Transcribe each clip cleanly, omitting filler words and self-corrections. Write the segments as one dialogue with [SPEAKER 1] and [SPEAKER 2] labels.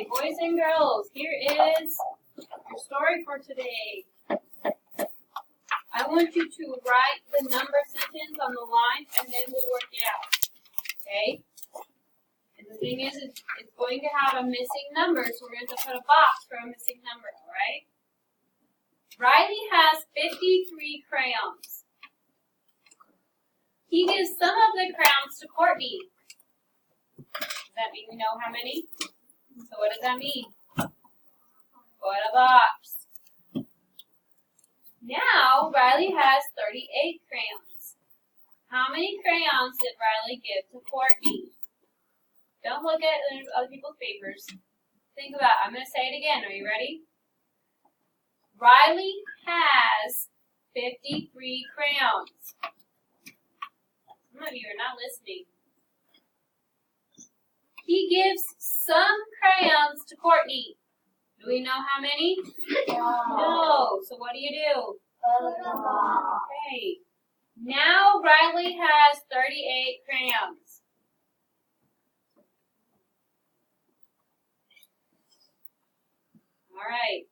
[SPEAKER 1] Okay, boys and girls, here is your story for today. I want you to write the number sentence on the line and then we'll work it out. Okay? And the thing is, it's going to have a missing number, so we're going to put a box for a missing number, alright? Riley has 53 crayons. He gives some of the crayons to Courtney. Does that mean we know how many? So what does that mean? Put a box. Now, Riley has 38 crayons. How many crayons did Riley give to Courtney? Don't look at other people's papers. Think about it. I'm going to say it again. Are you ready? Riley has 53 crayons. Some of you are not listening. He gives some crayons to Courtney. Do we know how many? No. So what do? Okay. Now Riley has 38 crayons. All right.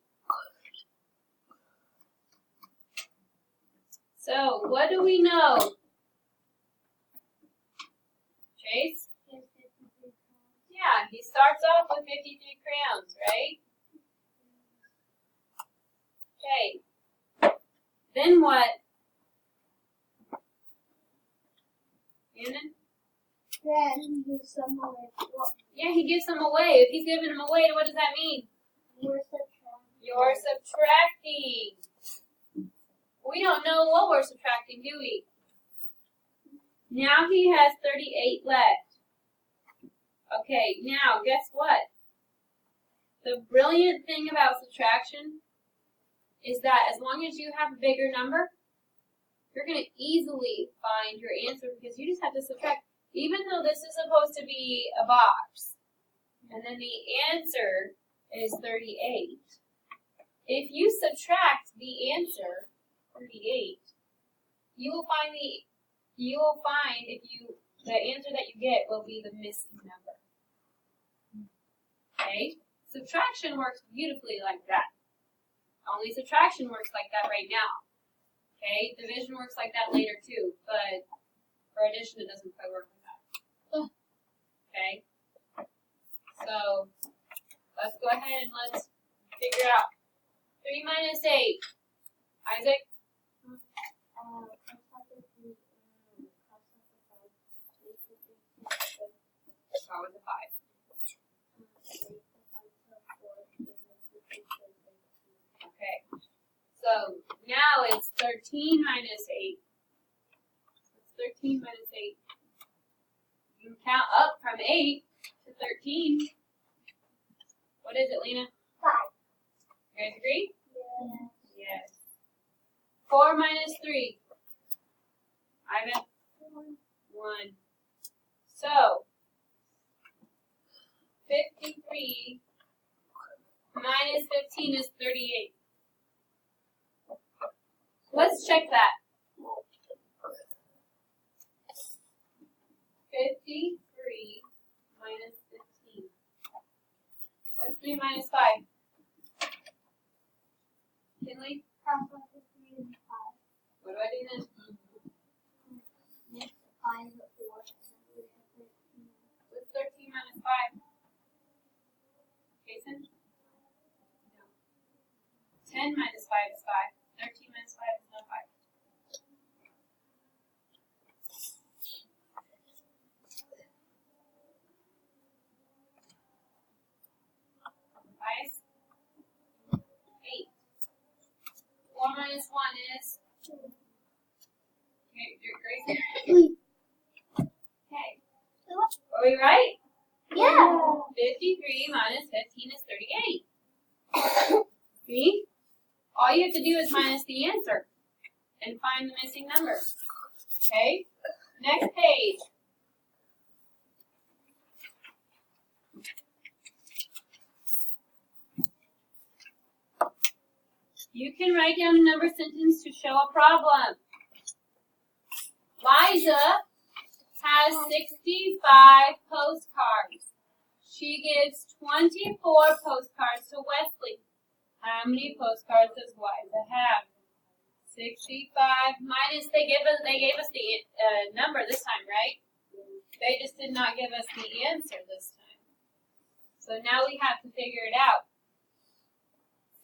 [SPEAKER 1] So what do we know? Chase? Yeah, he starts off with 53 crayons, right? Okay. Then what? Shannon?
[SPEAKER 2] Then he gives some away.
[SPEAKER 1] Yeah, he gives them away. If he's giving them away, what does that mean? You're subtracting. We don't know what we're subtracting, do we? Now he has 38 left. Okay, now guess what? The brilliant thing about subtraction is that as long as you have a bigger number, you're going to easily find your answer because you just have to subtract. Even though this is supposed to be a box, and then the answer is 38, if you subtract the answer, 38, you will find the answer that you get will be the missing number. Okay? Subtraction works beautifully like that. Only subtraction works like that right now. Okay? Division works like that later too, but for addition it doesn't quite work like that. Okay? So, let's go ahead and let's figure out 3 minus 8. Isaac? Start with the 5. Okay. So now it's 13 minus 8. It's 13 minus 8. You can count up from 8 to 13. What is it, Lena?
[SPEAKER 2] 5.
[SPEAKER 1] You guys agree?
[SPEAKER 2] Yes.
[SPEAKER 1] Yes. 4 minus 3. Ivan? 1. So, 53 minus 15 is 38. Let's check that. 53 minus 15. What's 3 minus 5? Kinley? What do I do then? What's 13 minus 5? Jason? No. 10 minus 5 is 5. 13 minus 5 is not 5. Guys? 8. 4 minus 1 is? Okay, Grayson? Okay. Are we right?
[SPEAKER 2] Yeah.
[SPEAKER 1] 53 minus 15 is 38. See? All you have to do is minus the answer and find the missing number. Okay? Next page. You can write down a number sentence to show a problem. Liza has 65 postcards. She gives 24 postcards to Wesley. How many postcards does Liza have? 65 minus, they gave us the number this time, right? They just did not give us the answer this time. So now we have to figure it out.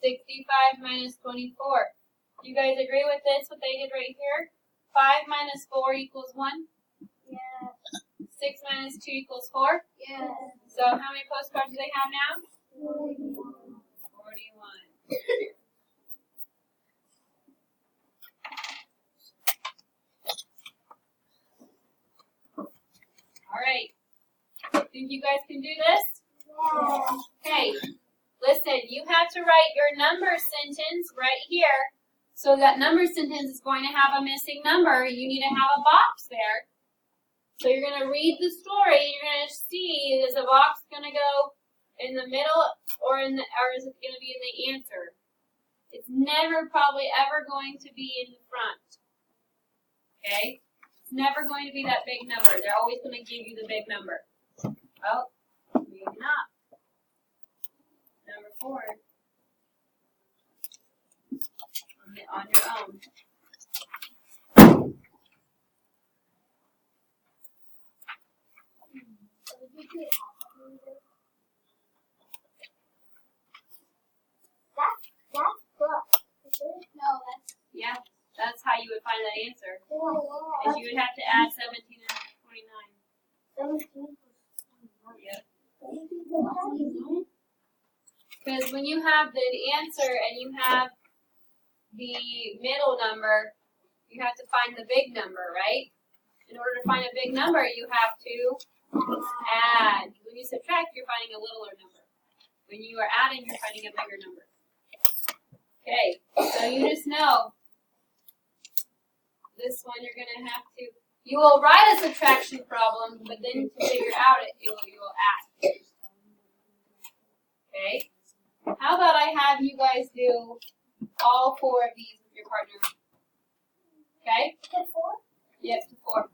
[SPEAKER 1] 65 minus 24. Do you guys agree with this, what they did right here? 5 minus 4 equals 1?
[SPEAKER 2] Yeah.
[SPEAKER 1] 6 minus 2 equals 4?
[SPEAKER 2] Yeah.
[SPEAKER 1] So how many postcards do they have now?
[SPEAKER 2] 41.
[SPEAKER 1] 41. All right. Think you guys can do this?
[SPEAKER 2] Yeah.
[SPEAKER 1] Okay. Listen, you have to write your number sentence right here. So that number sentence is going to have a missing number. You need to have a box there. So you're going to read the story. You're going to see, is the box going to go in the middle or is it going to be in the answer? It's never probably ever going to be in the front. Okay? It's never going to be that big number. They're always going to give you the big number. Oh, maybe not. Number 4. On your own.
[SPEAKER 2] That's book. No, that's.
[SPEAKER 1] Yeah, that's how you would find that answer.
[SPEAKER 2] Yeah.
[SPEAKER 1] Is you would have to add 17 and 29.
[SPEAKER 2] 17.
[SPEAKER 1] Yep.
[SPEAKER 2] 17.
[SPEAKER 1] Because when you have the answer and you have the middle number, you have to find the big number, right? In order to find a big number, you have to add. When you subtract, you're finding a littler number. When you are adding, you're finding a bigger number. Okay, so you just know this one you're going to have to, you will write a subtraction problem, but then to figure out it, you will add. Okay, how about I have you guys do all 4 of these with your partner? Okay?
[SPEAKER 2] To 4?
[SPEAKER 1] Yep, to 4.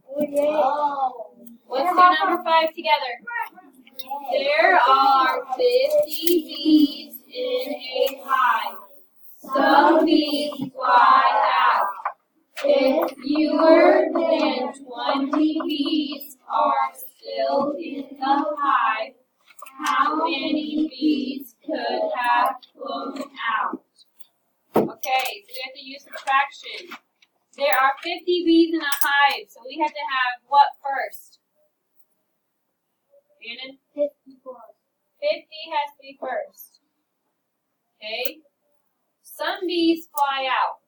[SPEAKER 2] Oh.
[SPEAKER 1] Let's do number 5 together. There are 50 bees in a hive. Some bees fly out. If fewer than 20 bees are still in the hive, how many bees could have flown out? Okay, so we have to use subtraction. There are 50 bees in a hive, so we have to have what first? Shannon?
[SPEAKER 2] 54.
[SPEAKER 1] 50 has to be first. Okay? Some bees fly out.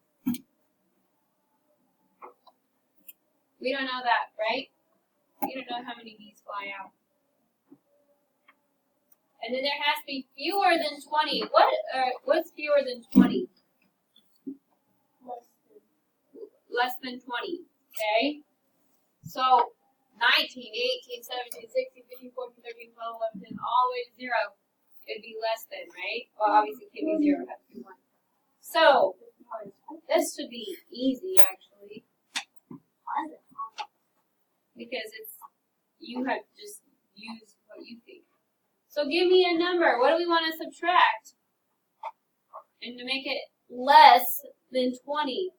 [SPEAKER 1] We don't know that, right? We don't know how many bees fly out. And then there has to be fewer than 20. What's fewer than 20? Less than 20. Okay? So 19, 18, 17, 16, 15, 14, 13, 12, 11, 10, all the way to 0. It'd be less than, right? Well, obviously it can't be 0, it has to be 1. So, this should be easy, actually. Because you have just used what you think. So give me a number. What do we want to subtract? And to make it less than 20.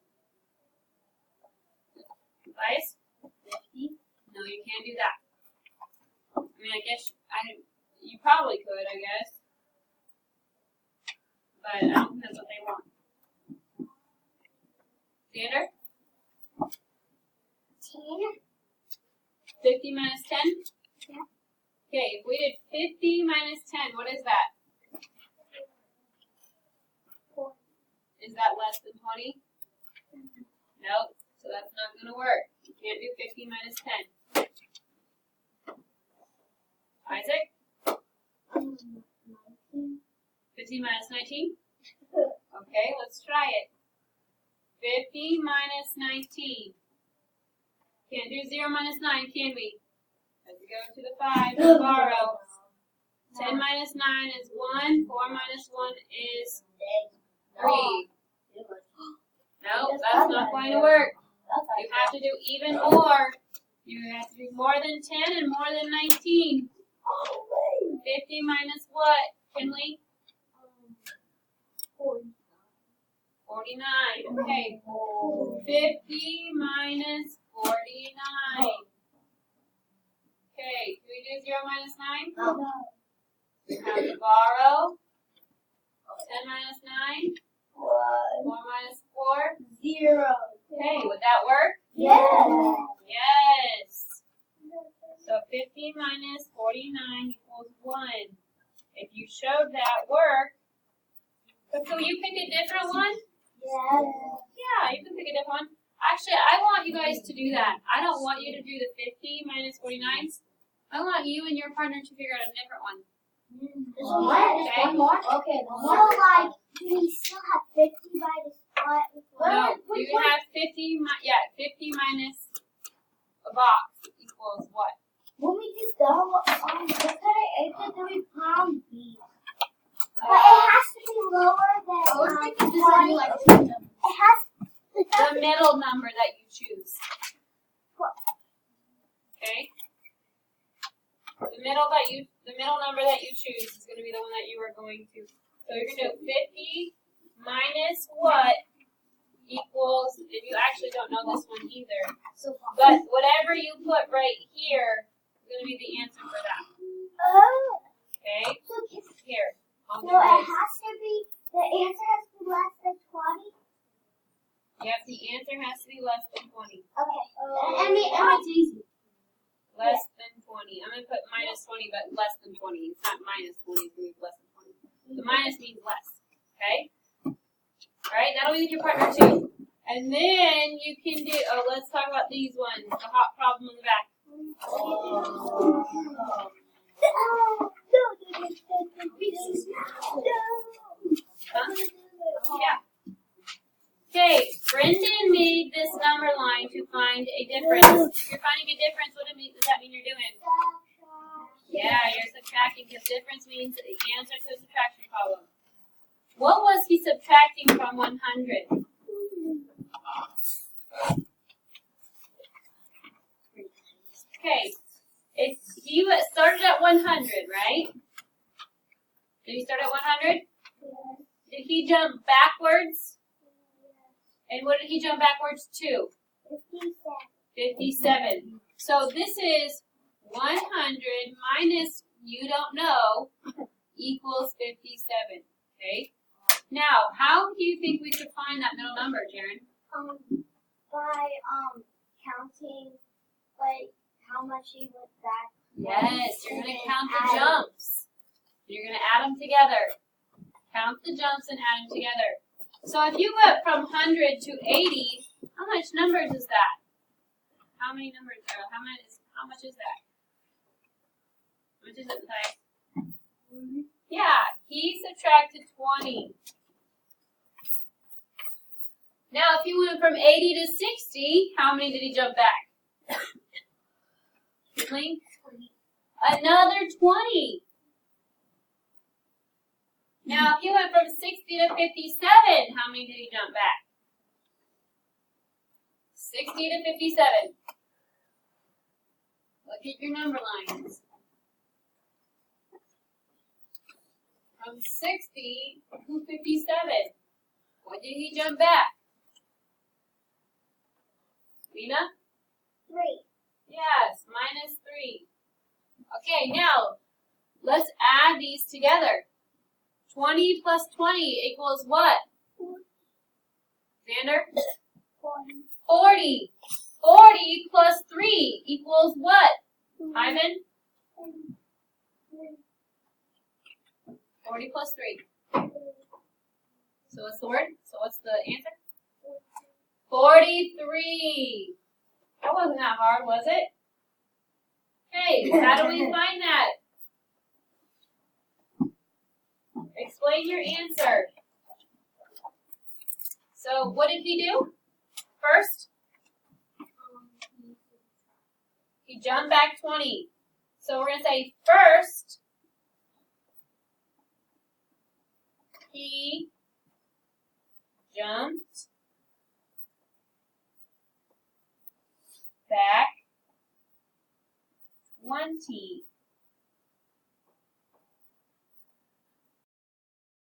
[SPEAKER 1] Guys? 50? No, you can't do that. I mean, I guess you probably could, I guess. But I don't think that's what they want. Xander?
[SPEAKER 2] 10.
[SPEAKER 1] 50 minus 10?
[SPEAKER 2] Yeah.
[SPEAKER 1] Okay, if we did 50 minus 10, what is that?
[SPEAKER 2] 4.
[SPEAKER 1] Is that less than 20? Nope, so that's not going to work. You can't do 50 minus 10. Isaac?
[SPEAKER 2] 19.
[SPEAKER 1] 50 minus 19? Okay, let's try it. 50 minus 19. Can't do 0 minus 9, can we? Have to go to the 5 and borrow. 10 minus 9 is 1. 4 minus 1 is 3. No, that's not going to work. You have to do even more. You have to do more than 10 and more than 19. 50 minus what, Kinley?
[SPEAKER 2] 49.
[SPEAKER 1] 49. Okay. 50 minus 49. Okay, can we do 0 minus 9?
[SPEAKER 2] No.
[SPEAKER 1] We have to borrow. 10 minus 9. 4
[SPEAKER 2] 1.
[SPEAKER 1] minus 4.
[SPEAKER 2] 0.
[SPEAKER 1] Okay, would that work?
[SPEAKER 2] Yes.
[SPEAKER 1] Yes. So 50 minus 49 equals 1. If you showed that work, so you pick a different one?
[SPEAKER 2] Yes.
[SPEAKER 1] Yeah, you can pick a different one. Actually, I want you guys to do that. I don't want you to do the 50 minus 49s. I want you and your partner to figure out a different one.
[SPEAKER 2] There's one more? Okay, one more. So, like, do we still have 50 by the spot?
[SPEAKER 1] No, you have 50, 50 minus a box equals what?
[SPEAKER 2] When we just go, what kind of answer do we pound B? But it has to be lower than 20. It has
[SPEAKER 1] The middle number that you choose. Okay? The middle number that you choose is going to be the one that you are going to. So you're going to do 50 minus what equals, and you actually don't know this one either, but whatever you put right here is going to be the answer for that. Okay? Here.
[SPEAKER 2] So it has to be, the answer has to be less than 20?
[SPEAKER 1] Yep, the answer has to be less than 20.
[SPEAKER 2] Okay. It's easy.
[SPEAKER 1] Less than 20. I'm going to put minus 20, but less than 20. It's not minus 20, it's going to be less than 20. The minus means less. Okay? Alright, that'll be with your partner too. And then you can do, let's talk about these ones. The hot problem in the back. Huh? Yeah. Okay, Brendan made this number line to find a difference. If you're finding a difference, what does that mean you're doing? Yeah, you're subtracting because difference means the answer to a subtraction problem. What was he subtracting from 100? Okay, if he started at 100, right? Did he start at 100? Did he jump backwards? And what did he jump backwards to? 57. So this is 100 minus, you don't know, equals 57. Okay? Now, how do you think we should find that middle number, Jaren?
[SPEAKER 2] By counting, like, how much he went back.
[SPEAKER 1] Yes, you're going to count the jumps. You're going to add them together. Count the jumps and add them together. So if you went from 100 to 80, how much numbers is that? How many numbers? How much is that? How much is it, Matthias? Yeah, he subtracted 20. Now, if he went from 80 to 60, how many did he jump back? Another 20. Now, if he went from 60 to 57, how many did he jump back? 60 to 57. Look at your number lines. From 60 to 57, what did he jump back? Lena?
[SPEAKER 2] 3.
[SPEAKER 1] Yes, minus 3. Okay, now, let's add these together. 20 plus 20 equals what? Xander? 40. 40 plus 3 equals what? Ivan? 40 plus 3. So what's the word? So what's the answer? 43. That wasn't that hard, was it? Hey, how do we find that? Explain your answer. So what did he do? First, he jumped back 20. So we're going to say first, he jumped back 20.